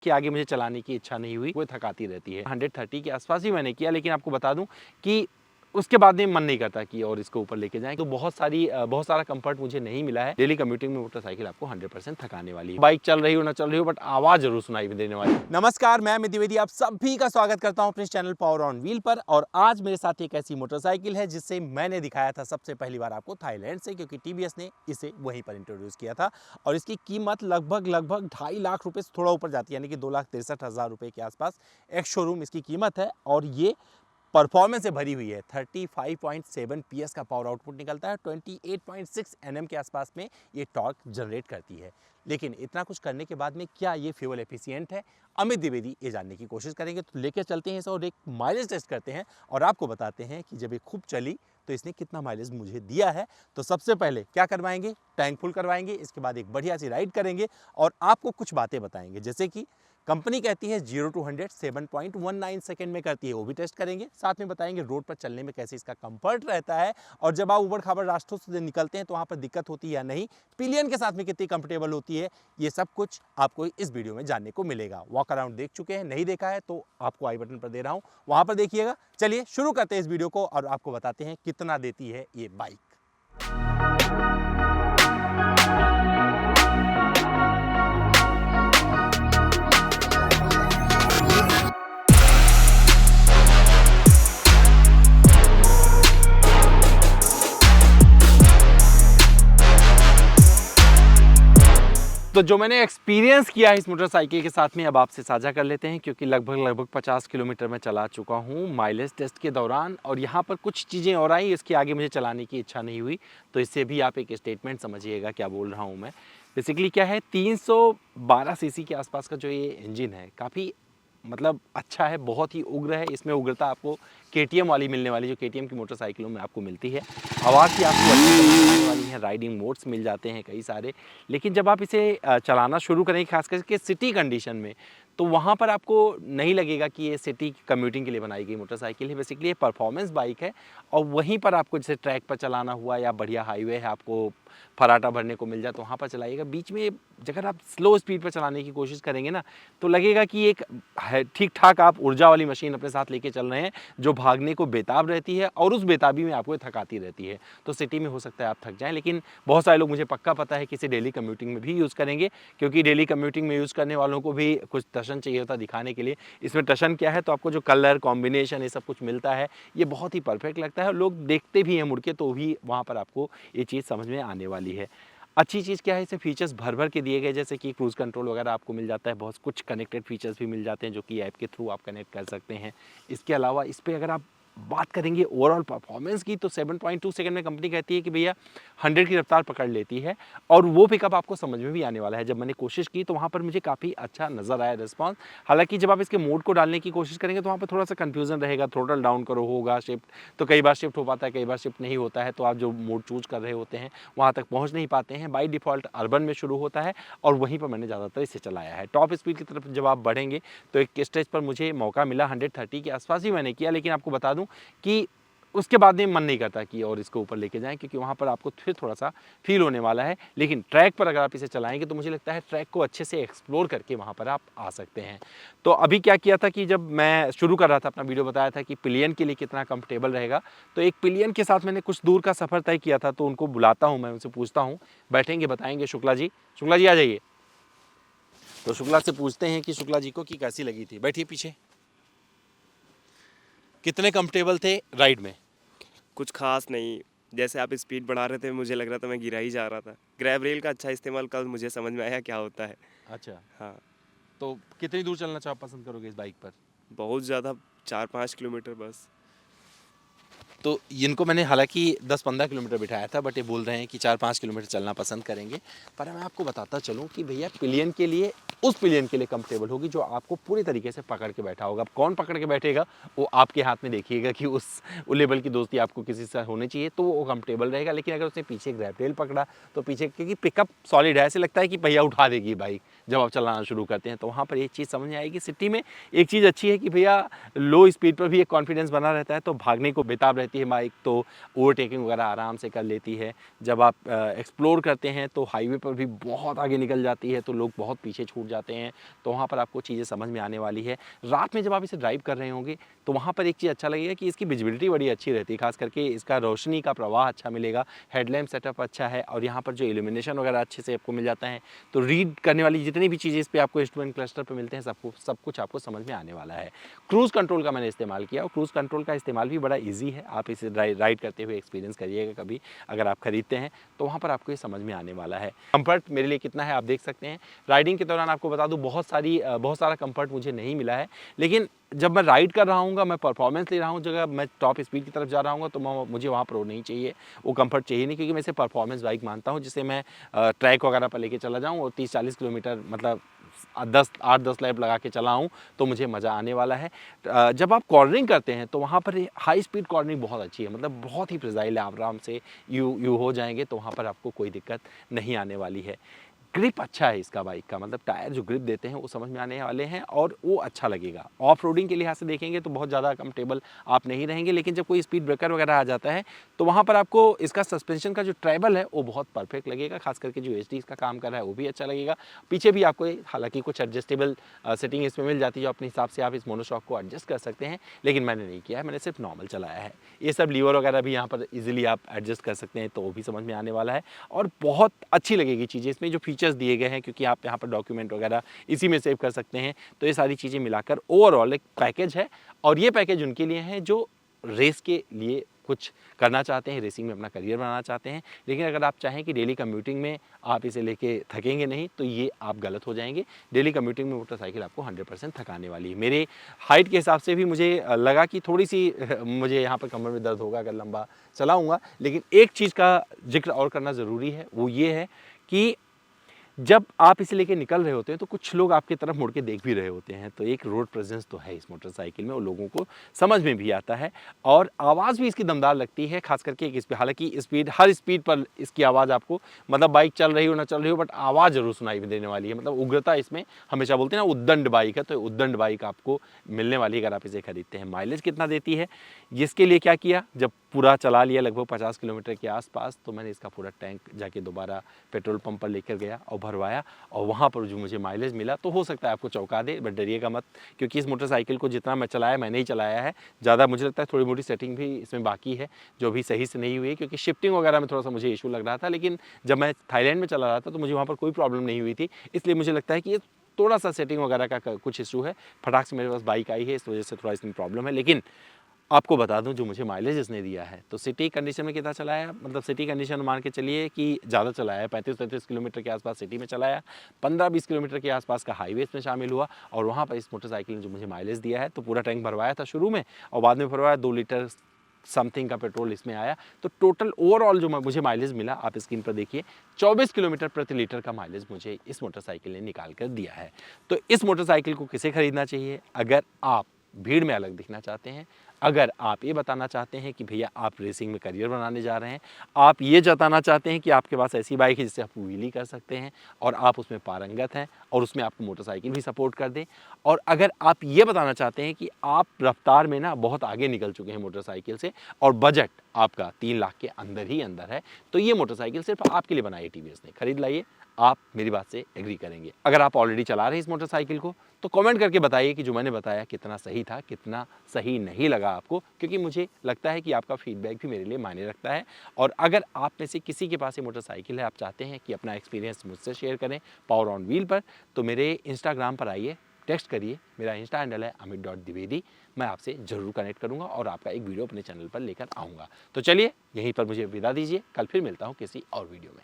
कि आगे मुझे चलाने की इच्छा नहीं हुई, वो थकाती रहती है। 130 के आसपास ही मैंने किया, लेकिन आपको बता दूं कि उसके बाद में मन नहीं करता कि और इसको ऊपर लेके जाएं। तो बहुत सारा कंफर्ट मुझे नहीं मिला है। डेली कम्यूटिंग में मोटरसाइकिल आपको 100% थकाने वाली है। बाइक चल रही हो ना चल रही हो, बट आवाज जरूर सुनाई देने वाली। नमस्कार, मैं अमित द्विवेदी आप सभी का स्वागत करता हूं अपने चैनल पावर ऑन व्हील पर। और आज मेरे साथ एक ऐसी मोटरसाइकिल है जिससे मैंने दिखाया था सबसे पहली बार आपको थाईलैंड से, क्योंकि टीवीएस ने इसे वहीं पर इंट्रोड्यूस किया था। और इसकी कीमत लगभग 2.5 लाख रुपए से थोड़ा ऊपर जाती है, यानी कि 2,63,000 रुपए के आसपास एक्स शोरूम इसकी कीमत है। और ये परफॉर्मेंस से भरी हुई है। 35.7 पीएस का पावर आउटपुट निकलता है। 28.6 एनएम के आसपास में ये टॉर्क जनरेट करती है। लेकिन इतना कुछ करने के बाद में क्या ये फ्यूल एफिशिएंट है? अमित द्विवेदी ये जानने की कोशिश करेंगे। तो लेके चलते हैं इसे और एक माइलेज टेस्ट करते हैं और आपको बताते हैं कि जब ये खूब चली तो इसने कितना माइलेज मुझे दिया है। तो सबसे पहले क्या करवाएंगे, टैंक फुल करवाएंगे, इसके बाद एक बढ़िया सी राइड करेंगे और आपको कुछ बातें बताएंगे, जैसे कि कंपनी कहती है 0 to 100 7.19 सेकंड में करती है, वो भी टेस्ट करेंगे। साथ में बताएंगे रोड पर चलने में कैसे इसका कंफर्ट रहता है, और जब आप ऊबड़ खाबड़ रास्तों से निकलते हैं तो वहाँ पर दिक्कत होती है या नहीं, पिलियन के साथ में कितनी कंफर्टेबल होती है, ये सब कुछ आपको इस वीडियो में जानने को मिलेगा। वॉक अराउंड देख चुके हैं, नहीं देखा है तो आपको आई बटन पर दे रहा हूँ, वहाँ पर देखिएगा। चलिए शुरू करते हैं इस वीडियो को और आपको बताते हैं कितना देती है ये बाइक। तो जो मैंने एक्सपीरियंस किया है इस मोटरसाइकिल के साथ में अब आपसे साझा कर लेते हैं, क्योंकि लगभग 50 किलोमीटर मैं चला चुका हूँ माइलेज टेस्ट के दौरान। और यहाँ पर कुछ चीज़ें और आई, इसके आगे मुझे चलाने की इच्छा नहीं हुई। तो इससे भी आप एक स्टेटमेंट समझिएगा क्या बोल रहा हूँ मैं। बेसिकली क्या है, 312 सीसी के आसपास का जो ये इंजन है, काफ़ी मतलब अच्छा है, बहुत ही उग्र है। इसमें उग्रता आपको केटीएम वाली मिलने वाली, जो केटीएम की मोटरसाइकिलों में आपको मिलती है। आवाज़ की आपको अच्छी मिलने वाली है, राइडिंग मोड्स मिल जाते हैं कई सारे। लेकिन जब आप इसे चलाना शुरू करेंगे, खास करके सिटी कंडीशन में, तो वहाँ पर आपको नहीं लगेगा कि ये सिटी कम्यूटिंग के लिए बनाई गई मोटरसाइकिल है। बेसिकली ये परफॉर्मेंस बाइक है। और वहीं पर आपको जैसे ट्रैक पर चलाना हुआ या बढ़िया हाईवे है, आपको फराटा भरने को मिल जाए तो वहाँ पर चलाइएगा। बीच में अगर आप स्लो स्पीड पर चलाने की कोशिश करेंगे ना, तो लगेगा कि एक ठीक ठाक आप ऊर्जा वाली मशीन अपने साथ लेके चल रहे हैं, जो भागने को बेताब रहती है और उस बेताबी में आपको थकाती रहती है। तो सिटी में हो सकता है आप थक जाएं, लेकिन बहुत सारे लोग, मुझे पक्का पता है कि इसे डेली कम्यूटिंग में भी यूज़ करेंगे, क्योंकि डेली कम्यूटिंग में यूज़ करने वालों को भी कुछ टशन चाहिए होता है दिखाने के लिए। इसमें टशन क्या है, तो आपको जो कलर कॉम्बिनेशन ये सब कुछ मिलता है, ये बहुत ही परफेक्ट लगता है। लोग देखते भी हैं मुड़ के, तो भी वहाँ पर आपको ये चीज़ समझ में आने वाली है। अच्छी चीज़ क्या है, इसमें फीचर्स भर भर के दिए गए, जैसे कि क्रूज़ कंट्रोल वगैरह आपको मिल जाता है। बहुत कुछ कनेक्टेड फीचर्स भी मिल जाते हैं, जो कि ऐप के थ्रू आप कनेक्ट कर सकते हैं। इसके अलावा इस पे अगर आप बात करेंगे ओवरऑल परफॉर्मेंस की, तो 7.2 सेकंड में कंपनी कहती है कि भैया 100 की रफ्तार पकड़ लेती है। और वो पिकअप आपको समझ में भी आने वाला है। जब मैंने कोशिश की तो वहाँ पर मुझे काफ़ी अच्छा नज़र आया रिस्पॉन्स। हालांकि जब आप इसके मोड को डालने की कोशिश करेंगे तो वहाँ पर थोड़ा सा कन्फ्यूजन रहेगा। थ्रोटल डाउन करो होगा, शिफ्ट तो कई बार शिफ्ट हो पाता है, कई बार शिफ्ट नहीं होता है। तो आप जो मोड चूज कर रहे होते हैं वहाँ तक पहुँच नहीं पाते हैं। बाई डिफ़ॉल्ट अर्बन में शुरू होता है और वहीं पर मैंने ज़्यादातर इसे चलाया है। टॉप स्पीड की तरफ जब आप बढ़ेंगे तो एक स्टेज पर मुझे मौका मिला 130 के आसपास ही मैंने किया। लेकिन आपको बता दूं कि उसके बाद में मन नहीं करता कि और इसको ऊपर लेके जाएं, क्योंकि वहाँ पर आपको फिर थोड़ा सा फील होने वाला है। लेकिन ट्रैक पर अगर आप इसे चलाएंगे तो मुझे लगता है ट्रैक को अच्छे से एक्सप्लोर करके वहाँ पर आप आ सकते हैं। तो अभी क्या किया था कि जब मैं शुरू कर रहा था अपना वीडियो, बताया था कि पिलियन के लिए कितना कंफर्टेबल रहेगा। तो एक पिलियन के साथ मैंने कुछ दूर का सफ़र तय किया था, तो उनको बुलाता हूँ, मैं उनसे पूछता हूँ, बैठेंगे, बताएंगे। शुक्ला जी आ जाइए। तो शुक्ला से पूछते हैं कि शुक्ला जी को कि कैसी लगी थी। बैठिए पीछे। कितने कंफर्टेबल थे राइड में? कुछ खास नहीं। जैसे आप स्पीड बढ़ा रहे थे मुझे लग रहा था मैं गिरा ही जा रहा था। ग्रैब रेल का अच्छा इस्तेमाल कल मुझे समझ में आया क्या होता है। अच्छा, हाँ, तो कितनी दूर चलना चाह पसंद करोगे इस बाइक पर? बहुत ज़्यादा, 4-5 किलोमीटर बस। तो इनको मैंने हालांकि 10-15 किलोमीटर बिठाया था, बट ये बोल रहे हैं कि 4-5 किलोमीटर चलना पसंद करेंगे। पर मैं आपको बताता चलूँ कि भैया पिलियन के लिए, उस पिलियन के लिए कंफर्टेबल होगी जो आपको पूरी तरीके से पकड़ के बैठा होगा। अब कौन पकड़ के बैठेगा वो आपके हाथ में, देखिएगा कि उस लेवल की दोस्ती आपको किसी से होनी चाहिए तो वो कंफर्टेबल रहेगा। लेकिन अगर उसने पीछे ग्रैब रेल पकड़ा तो पीछे, क्योंकि पिकअप सॉलिड है, ऐसे लगता है कि भैया उठा देगी बाइक जब आप चलाना शुरू करते हैं, तो वहाँ पर एक चीज़ समझ में आएगी। सिटी में एक चीज़ अच्छी है कि भैया लो स्पीड पर भी एक कॉन्फिडेंस बना रहता है, तो भागने को बेताब रहती है बाइक, तो ओवरटेकिंग वगैरह आराम से कर लेती है। जब आप एक्सप्लोर करते हैं तो हाईवे पर भी बहुत आगे निकल जाती है, तो लोग बहुत पीछे छूट जाते हैं तो वहाँ पर आपको चीज़ें समझ में आने वाली है। रात में जब आप इसे ड्राइव कर रहे होंगे तो वहाँ पर एक चीज़ अच्छा लगेगा कि इसकी विजिबिलिटी बड़ी अच्छी रहती है, खास करके इसका रोशनी का प्रवाह अच्छा मिलेगा, हेडलैम्प सेटअप अच्छा है और यहाँ पर जो इल्यूमिनेशन वगैरह अच्छे से आपको मिल जाता है। तो रीड करने वाली जितनी भी चीज़ें इस पे आपको इंस्ट्रूमेंट क्लस्टर पे मिलते हैं सब कुछ आपको समझ में आने वाला है। क्रूज़ कंट्रोल का मैंने इस्तेमाल किया और क्रूज़ कंट्रोल का इस्तेमाल भी बड़ा ईजी है। आप इसे राइड करते हुए एक्सपीरियंस करिएगा कभी अगर आप खरीदते हैं तो वहाँ पर आपको ये समझ में आने वाला है। कंफर्ट मेरे लिए कितना है आप देख सकते हैं। राइडिंग के दौरान आपको बता दूँ बहुत सारा कंफर्ट मुझे नहीं मिला है, लेकिन जब मैं राइड कर रहा हूँ, मैं परफॉर्मेंस ले रहा हूँ, जगह मैं टॉप स्पीड की तरफ जा रहा हूँ तो मुझे वहाँ पर वो नहीं चाहिए, वो कंफर्ट चाहिए नहीं, क्योंकि मैं इसे परफॉर्मेंस बाइक मानता हूँ जिसे मैं ट्रैक वगैरह पर लेके चला जाऊँ और 30-40 किलोमीटर मतलब 8-10 लैप लगा के चला हूँ तो मुझे मज़ा आने वाला है। जब आप कॉर्नरिंग करते हैं तो वहाँ पर हाई स्पीड कॉर्नरिंग बहुत अच्छी है, मतलब बहुत ही प्रिसाइल है, आप आराम से यू हो जाएंगे तो वहाँ पर आपको कोई दिक्कत नहीं आने वाली है। ग्रिप अच्छा है इसका बाइक का, मतलब टायर जो ग्रिप देते हैं वो समझ में आने वाले हैं और वो अच्छा लगेगा। ऑफ रोडिंग के लिहाज से देखेंगे तो बहुत ज़्यादा कंफर्टेबल आप नहीं रहेंगे, लेकिन जब कोई स्पीड ब्रेकर वगैरह आ जाता है तो वहाँ पर आपको इसका सस्पेंशन का जो ट्रैवल है वो बहुत परफेक्ट लगेगा, खास करके जो एचडी इसका काम कर रहा है वो भी अच्छा लगेगा। पीछे भी आपको हालांकि कुछ एडजस्टेबल सेटिंग इसमें मिल जाती है, जो अपने हिसाब से आप इस मोनोशॉक को एडजस्ट कर सकते हैं, लेकिन मैंने नहीं किया है, मैंने सिर्फ नॉर्मल चलाया है। ये सब लीवर वगैरह भी यहाँ पर ईजिली आप एडजस्ट कर सकते हैं तो वो भी समझ में आने वाला है और बहुत अच्छी लगेगी चीज़ें। इसमें जो फीचर्स दिए गए हैं, क्योंकि आप यहाँ पर डॉक्यूमेंट वगैरह इसी में सेव कर सकते हैं, तो ये सारी चीज़ें मिलाकर ओवरऑल एक पैकेज है। और ये पैकेज उनके लिए है जो रेस के लिए कुछ करना चाहते हैं, रेसिंग में अपना करियर बनाना चाहते हैं, लेकिन अगर आप चाहें कि डेली कम्यूटिंग में आप इसे लेके थकेंगे नहीं तो ये आप गलत हो जाएंगे। डेली कम्यूटिंग में मोटरसाइकिल आपको 100% थकाने वाली है। मेरे हाइट के हिसाब से भी मुझे लगा कि थोड़ी सी मुझे यहाँ पर कमर में दर्द होगा अगर लंबा चलाऊँगा, लेकिन एक चीज़ का जिक्र और करना ज़रूरी है, वो ये है कि जब आप इसे लेके निकल रहे होते हैं तो कुछ लोग आपकी तरफ मुड़ के देख भी रहे होते हैं, तो एक रोड प्रेजेंस तो है इस मोटरसाइकिल में, और लोगों को समझ में भी आता है और आवाज़ भी इसकी दमदार लगती है, खास करके एक स्पीड, हालांकि स्पीड हर स्पीड पर इसकी आवाज़ आपको, मतलब बाइक चल रही हो ना चल रही हो, बट आवाज़ जरूर सुनाई देने वाली है। मतलब उग्रता इसमें, हमेशा बोलते हैं ना उद्दंड बाइक है, तो उद्दंड बाइक आपको मिलने वाली है अगर आप इसे खरीदते हैं। माइलेज कितना देती है, जिसके लिए क्या किया, जब पूरा चला लिया लगभग 50 किलोमीटर के आसपास, तो मैंने इसका पूरा टैंक जाके दोबारा पेट्रोल पंप पर लेकर गया और भरवाया, और वहाँ पर जो मुझे माइलेज मिला तो हो सकता है आपको चौंका दे, बट डरिएगा मत, क्योंकि इस मोटरसाइकिल को जितना मैं चलाया मैंने ही चलाया है, ज़्यादा मुझे लगता है थोड़ी मोटी सेटिंग भी इसमें बाकी है जो भी सही से नहीं हुई है, क्योंकि शिफ्टिंग वगैरह में थोड़ा सा मुझे इशू लग रहा था, लेकिन जब मैं थाईलैंड में चला रहा था तो मुझे वहाँ पर कोई प्रॉब्लम नहीं हुई थी। इसलिए मुझे लगता है कि ये थोड़ा सा सेटिंग वगैरह का कुछ इशू है, फटाक से मेरे पास बाइक आई है इस वजह से थोड़ा इसमें प्रॉब्लम है। लेकिन आपको बता दूं जो मुझे माइलेज इसने दिया है, तो सिटी कंडीशन में कितना चलाया, मतलब सिटी कंडीशन मान के चलिए कि ज़्यादा चलाया है, 35-33 किलोमीटर के आसपास सिटी में चलाया, 15-20 किलोमीटर के आसपास का हाईवे में शामिल हुआ, और वहाँ पर इस मोटरसाइकिल ने जो मुझे माइलेज दिया है, तो पूरा टैंक भरवाया था शुरू में और बाद में भरवाया 2 लीटर समथिंग का पेट्रोल इसमें आया, तो टोटल ओवरऑल जो मुझे माइलेज मिला आप स्क्रीन पर देखिए 24 किलोमीटर प्रति लीटर का माइलेज मुझे इस मोटरसाइकिल ने निकाल कर दिया है। तो इस मोटरसाइकिल को किसे खरीदना चाहिए, अगर आप भीड़ में अलग दिखना चाहते हैं, अगर आप ये बताना चाहते हैं कि भैया आप रेसिंग में करियर बनाने जा रहे हैं, आप ये जताना चाहते हैं कि आपके पास ऐसी बाइक है जिससे आप व्हीली कर सकते हैं और आप उसमें पारंगत हैं और उसमें आपको मोटरसाइकिल भी सपोर्ट कर दे, और अगर आप ये बताना चाहते हैं कि आप रफ्तार में ना बहुत आगे निकल चुके हैं मोटरसाइकिल से और बजट आपका 3 लाख के अंदर ही अंदर है, तो ये मोटरसाइकिल सिर्फ आपके लिए बनाई है टीवीएस ने, खरीद लाइए। आप मेरी बात से एग्री करेंगे। अगर आप ऑलरेडी चला रहे हैं इस मोटरसाइकिल को तो कमेंट करके बताइए कि जो मैंने बताया कितना सही था, कितना सही नहीं लगा आपको, क्योंकि मुझे लगता है कि आपका फीडबैक भी मेरे लिए मायने रखता है। और अगर आप में से किसी के पास ये मोटरसाइकिल है, आप चाहते हैं कि अपना एक्सपीरियंस मुझसे शेयर करें पावर ऑन व्हील पर, तो मेरे इंस्टाग्राम पर आइए, टेक्स्ट करिए, मेरा इंस्टा हैंडल है amit.dwivedi। मैं आपसे ज़रूर कनेक्ट करूंगा और आपका एक वीडियो अपने चैनल पर लेकर आऊँगा। तो चलिए यहीं पर मुझे विदा दीजिए, कल फिर मिलता हूँ किसी और वीडियो में।